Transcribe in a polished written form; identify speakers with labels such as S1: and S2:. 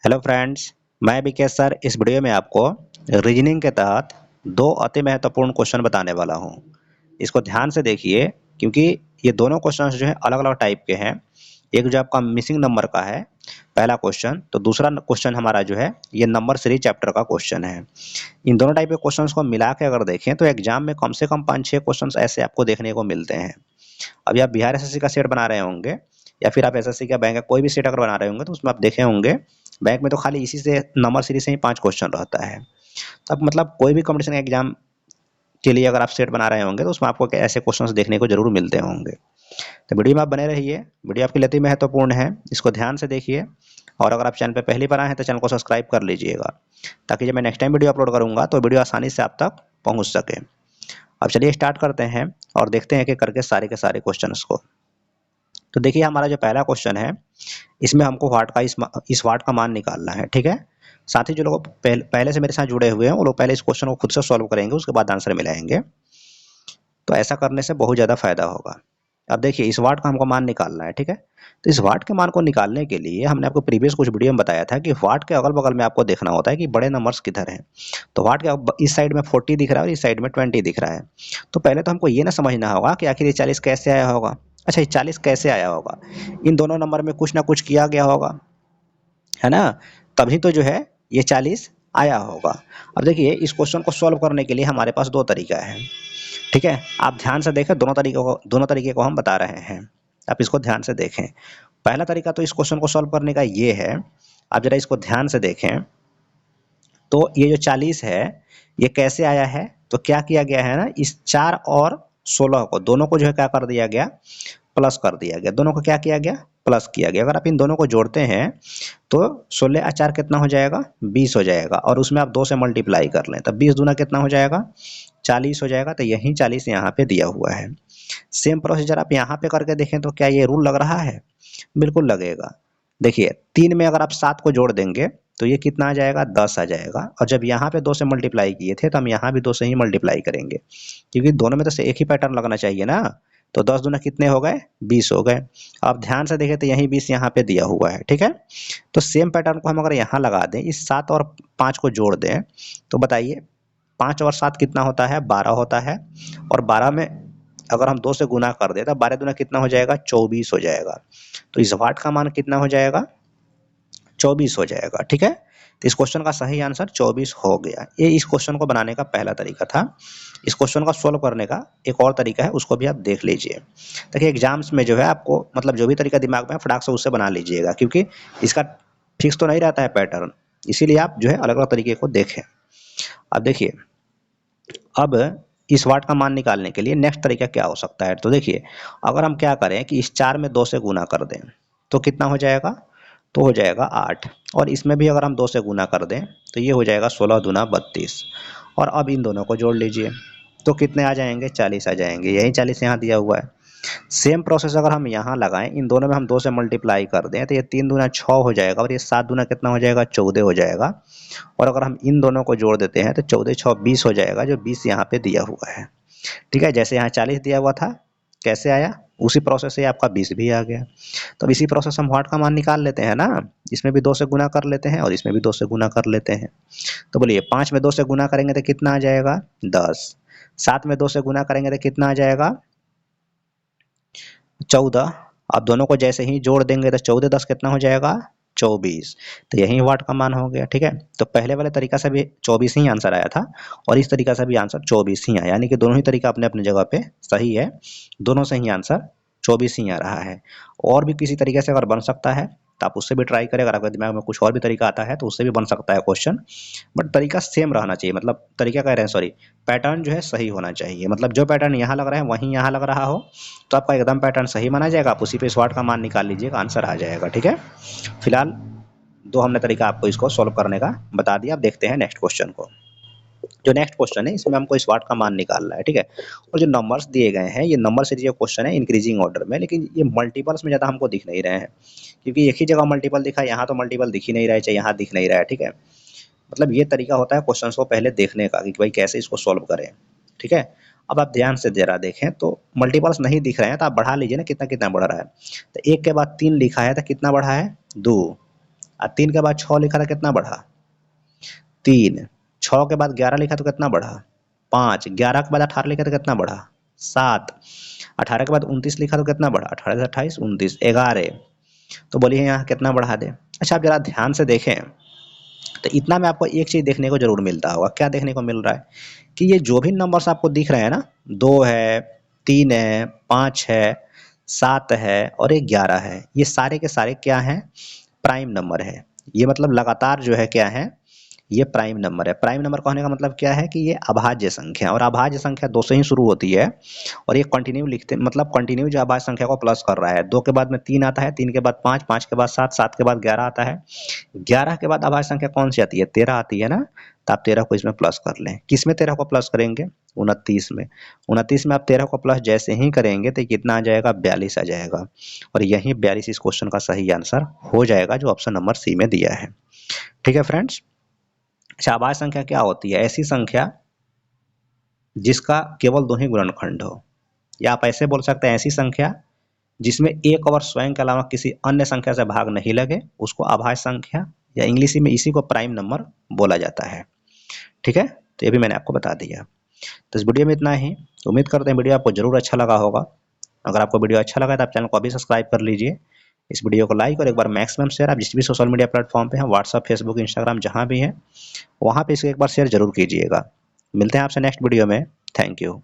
S1: Hello friends, मैं Vikesh sir इस video में आपको रीजनिंग के तहत दो अति महत्वपूर्ण क्वेश्चन बताने वाला हूं। इसको ध्यान से देखिए क्योंकि ये दोनों क्वेश्चन जो है अलग अलग टाइप के हैं। एक जो आपका मिसिंग नंबर का है पहला क्वेश्चन, तो दूसरा क्वेश्चन हमारा जो है ये नंबर सीरीज चैप्टर का क्वेश्चन है। इन दोनों टाइप के क्वेश्चंस को मिला के अगर देखें तो एग्जाम में कम से कम 5-6 क्वेश्चंस ऐसे आपको देखने को मिलते हैं। अभी आप बिहार एसएससी का सेट बना रहे होंगे या फिर आप एसएससी का बैंक का कोई भी सेट अगर बना रहे होंगे तो उसमें आप देखे होंगे बैंक में तो खाली इसी से नंबर सीरीज से ही 5 क्वेश्चन रहता है। तो अब मतलब कोई भी कंपटीशन एग्जाम के लिए अगर आप सेट बना रहे होंगे तो उसमें आपको ऐसे क्वेश्चंस देखने को जरूर मिलते होंगे। तो वीडियो में आप बने रहिए, वीडियो आपके लिए अति महत्वपूर्ण है, इसको ध्यान से देखिए। और अगर आप चैनल पर पहली बार आए हैं तो चैनल को सब्सक्राइब कर लीजिएगा ताकि जब मैं नेक्स्ट टाइम वीडियो अपलोड करूंगा तो वीडियो आसानी से आप तक पहुंच सके। अब चलिए स्टार्ट करते हैं और देखते हैं कि करके सारे के सारे क्वेश्चंस को। तो देखिए हमारा जो पहला क्वेश्चन है इसमें हमको वाट का इस वाट का मान निकालना है, ठीक है। साथ ही जो लोग पहले से मेरे साथ जुड़े हुए हैं वो लोग पहले इस क्वेश्चन को खुद से सॉल्व करेंगे, उसके बाद आंसर मिलाएंगे। तो ऐसा करने से बहुत ज़्यादा फायदा होगा। अब देखिए इस वाट का हमको मान निकालना है, ठीक है। तो इस वाट के मान को निकालने के लिए हमने आपको प्रीवियस कुछ वीडियो में बताया था कि वाट के अगल बगल में आपको देखना होता है कि बड़े नंबर्स किधर हैं। तो वाट के इस साइड में 40 दिख रहा है और इस साइड में 20 दिख रहा है। तो पहले तो हमको ये ना समझना होगा कि आखिर ये 40 कैसे आया होगा। अच्छा, ये 40 कैसे आया होगा? इन दोनों नंबर में कुछ ना कुछ किया गया होगा, है ना। तभी तो जो है ये 40 आया होगा। अब देखिए इस क्वेश्चन को सॉल्व करने के लिए हमारे पास दो तरीका है, ठीक है। आप ध्यान से देखें, दोनों तरीके को हम बता रहे हैं, आप इसको ध्यान से देखें। पहला तरीका तो इस क्वेश्चन को सॉल्व करने का ये है, आप जरा इसको ध्यान से देखें। तो ये जो 40 है ये कैसे आया है? तो क्या किया गया है ना, इस 4 और 16 को दोनों को जो है क्या कर दिया गया, प्लस कर दिया गया। दोनों को क्या किया गया, प्लस किया गया। अगर आप इन दोनों को जोड़ते हैं तो 16 और 4 कितना हो जाएगा, 20 हो जाएगा। और उसमें आप 2 से मल्टीप्लाई कर लें तब 20 दूना कितना हो जाएगा, 40 हो जाएगा। तो यही 40 यहाँ पे दिया हुआ है। सेम प्रोसीजर आप यहाँ पे करके देखें तो क्या ये रूल लग रहा है? बिल्कुल लगेगा। देखिए 3 में अगर आप 7 को जोड़ देंगे तो ये कितना आ जाएगा, 10 आ जाएगा। और जब यहाँ पे 2 से मल्टीप्लाई किए थे तो हम यहाँ भी 2 से ही मल्टीप्लाई करेंगे क्योंकि दोनों में तो से एक ही पैटर्न लगना चाहिए ना। तो 10 दूना कितने हो गए, 20 हो गए। आप ध्यान से देखें तो यही 20 यहाँ पे दिया हुआ है, ठीक है। तो सेम पैटर्न को हम अगर यहाँ लगा दें, इस 7 और 5 को जोड़ दें तो बताइए 5 और 7 कितना होता है, 12 होता है। और 12 में अगर हम 2 से गुना कर दें तो 12 दूना कितना हो जाएगा, 24 हो जाएगा। तो इस वाट का मान कितना हो जाएगा, 24 हो जाएगा, ठीक है। तो इस क्वेश्चन का सही आंसर 24 हो गया। ये इस क्वेश्चन को बनाने का पहला तरीका था। इस क्वेश्चन का सोल्व करने का एक और तरीका है, उसको भी आप देख लीजिए। देखिए एग्जाम्स में जो है आपको मतलब जो भी तरीका दिमाग में है फटाक से उससे बना लीजिएगा क्योंकि इसका फिक्स तो नहीं रहता है पैटर्न, इसीलिए आप जो है अलग अलग तरीके को देखें। अब देखिए अब इस वाट का मान निकालने के लिए नेक्स्ट तरीका क्या हो सकता है? तो देखिए अगर हम क्या करें कि इस 4 में 2 से गुना कर दें तो कितना हो जाएगा, तो हो जाएगा 8। और इसमें भी अगर हम 2 से गुना कर दें तो ये हो जाएगा 16 दूना 32। और अब इन दोनों को जोड़ लीजिए तो कितने आ जाएंगे, 40 आ जाएंगे। यही 40 यहाँ दिया हुआ है। सेम प्रोसेस अगर हम यहाँ लगाएं, इन दोनों में हम 2 से मल्टीप्लाई कर दें तो ये 3 दूना 6 हो जाएगा और ये 7 दूना कितना हो जाएगा, 14 हो जाएगा। और अगर हम इन दोनों को जोड़ देते हैं तो 14 6 20 हो जाएगा, जो 20 यहाँ पे दिया हुआ है, ठीक है। जैसे यहाँ 40 दिया हुआ था कैसे आया, उसी प्रोसेस से आपका 20 भी आ गया। तो अब इसी प्रोसेस हम वाट का मान निकाल लेते हैं ना, इसमें भी 2 से गुना कर लेते हैं और इसमें भी 2 से गुना कर लेते हैं। तो बोलिए 5 में 2 से गुना करेंगे तो कितना आ जाएगा, 10। 7 में 2 से गुना करेंगे तो कितना आ जाएगा, 14। अब दोनों को जैसे ही जोड़ देंगे तो 14 10 कितना हो जाएगा, 24। तो यही वाट का मान हो गया, ठीक है। तो पहले वाले तरीका से भी 24 ही आंसर आया था और इस तरीका से भी आंसर 24 ही आया, यानी कि दोनों ही तरीका अपने अपने जगह पे सही है। दोनों से ही आंसर 24 ही आ रहा है। और भी किसी तरीके से अगर बन सकता है तो आप उससे भी ट्राई करें। अगर आपके दिमाग में कुछ और भी तरीका आता है तो उससे भी बन सकता है क्वेश्चन, बट तरीका सेम रहना चाहिए। मतलब तरीका कह रहे हैं, सॉरी, पैटर्न जो है सही होना चाहिए। मतलब जो पैटर्न यहाँ लग रहा है वहीं यहाँ लग रहा हो तो आपका एकदम पैटर्न सही माना जाएगा। आप उसी पे स्वाट का मान निकाल लीजिएगा, आंसर आ जाएगा, ठीक है। फिलहाल दो हमने तरीका आपको इसको सॉल्व करने का बता दिया। अब देखते हैं नेक्स्ट क्वेश्चन को। जो नेक्स्ट क्वेश्चन है इसमें हमको स्वाट का मान निकालना है, ठीक है। और जो नंबर्स दिए गए हैं ये नंबर सीरीज का क्वेश्चन है इंक्रीजिंग ऑर्डर में, लेकिन ये मल्टीपल्स में ज़्यादा हमको दिख नहीं रहे हैं क्योंकि एक ही जगह मल्टीपल दिखा, यहाँ तो मल्टीपल दिख ही नहीं रहा है, चाहे यहाँ दिख नहीं रहा है, ठीक है। मतलब ये तरीका होता है क्वेश्चन को पहले देखने का कि भाई कैसे इसको सॉल्व करें, ठीक है। अब आप ध्यान से जरा देखें तो मल्टीपल्स नहीं दिख रहे हैं तो आप बढ़ा लीजिए ना, कितना कितना बढ़ रहा है। तो 1 के बाद 3 लिखा है तो कितना बढ़ा है, 2। और 3 के बाद 6 लिखा था कितना बढ़ा 3, 6 के बाद 11 लिखा तो कितना बढ़ा 5, 11 के बाद 18 लिखा तो कितना बढ़ा 7, 18 के बाद 29 लिखा तो कितना बढ़ा 18 से 28 29 11। तो बोलिए यहाँ कितना बढ़ा दे। अच्छा आप जरा ध्यान से देखें तो इतना में आपको एक चीज़ देखने को जरूर मिलता होगा। क्या देखने को मिल रहा है कि ये जो भी नंबर्स आपको दिख रहे हैं ना 2 है 3 है 5 है 7 है और एक 11 है, ये सारे के सारे क्या हैं प्राइम नंबर है। ये मतलब लगातार जो है क्या है ये प्राइम नंबर है। प्राइम नंबर कहने का मतलब क्या है कि ये अभाज्य संख्या, और अभाज्य संख्या 2 से ही शुरू होती है और ये कंटिन्यू लिखते मतलब कंटिन्यू जो अभाज्य संख्या को प्लस कर रहा है। 2 के बाद में 3 आता है, 3 के बाद 5, 5 के बाद 7, 7 के बाद 11 आता है। 11 के बाद अभाज्य संख्या कौन सी आती है 13 आती है ना, तो आप 13 को इसमें प्लस कर लें। किस में 13 को प्लस करेंगे 29 में। 29 में आप 13 को प्लस जैसे ही करेंगे तो कितना आ जाएगा 42 आ जाएगा, और यही 42 इस क्वेश्चन का सही आंसर हो जाएगा जो ऑप्शन नंबर सी में दिया है। ठीक है फ्रेंड्स। अच्छा अभाज्य संख्या क्या होती है, ऐसी संख्या जिसका केवल 2 ही गुणनखंड हो, या आप ऐसे बोल सकते हैं ऐसी संख्या जिसमें एक और स्वयं के अलावा किसी अन्य संख्या से भाग नहीं लगे उसको अभाज्य संख्या, या इंग्लिश में इसी को प्राइम नंबर बोला जाता है। ठीक है, तो ये भी मैंने आपको बता दिया। तो इस वीडियो में इतना ही। उम्मीद करते हैं वीडियो आपको जरूर अच्छा लगा होगा। अगर आपको वीडियो अच्छा लगा तो आप चैनल को अभी सब्सक्राइब कर लीजिए, इस वीडियो को लाइक और एक बार मैक्सिमम शेयर आप जिस भी सोशल मीडिया प्लेटफॉर्म पे हैं व्हाट्सअप फेसबुक इंस्टाग्राम जहाँ भी हैं वहाँ पे इसे एक बार शेयर जरूर कीजिएगा। मिलते हैं आपसे नेक्स्ट वीडियो में। Thank you.